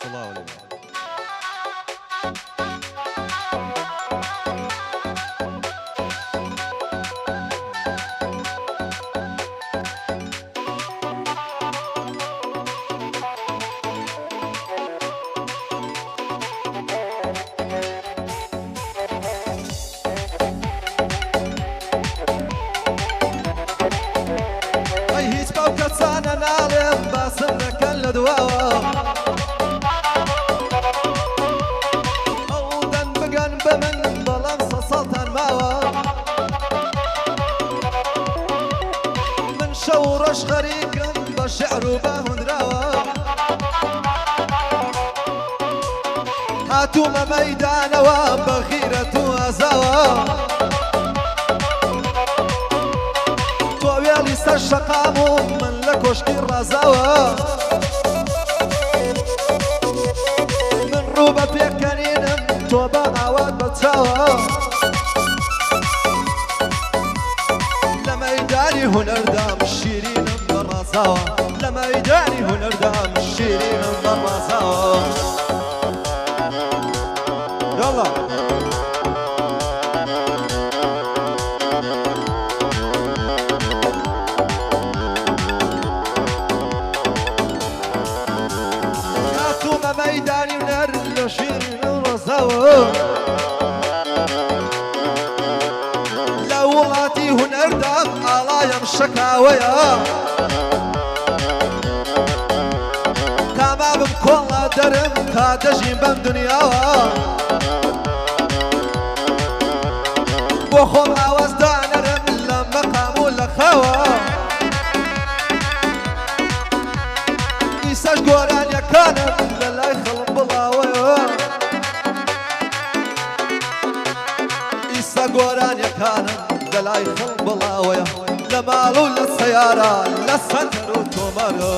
صلى الله عليه وسلم. هیچ باو کەسانە ناڵێم باسم دەکەن لە دواوە ئەو دەن بگەن بە من بەڵام سەساڵتان ماوە من شەو ڕۆژ خەریکم بە شێعر و بە هونراوە هاتوومە مەیدانەوە بە غیرەت و ئازاوە وێڵی سەر شەقام و من لە کۆشکی ڕازاوە من ڕوو بە پێکەنینم تۆ بە ئاوات بەچاوە لە مەیدانی هونەردام شیرینم بە ڕازاوە لە مەیدانی هونەردام شیرینم بە ڕازاوە یاڵا مەیدانی هونەر لە شیرین و ڕەزاوە لە وڵاتی هونەردام ئاڵایم شەکاوەیە تاما بم کۆڵا دەرم تا دەژیم بەم دنیاوە بۆ خۆم ئاوازدانەرم لە مەقام و لە خاوە ئیسەش گۆرانیەکانم لە لای خەڵم بڵاوەیە ئیسا گۆرانیەکانم لە لای خەڵم بڵاوەیە لە ماڵ و لە سەیارە لە سەنتەر و تۆمەرە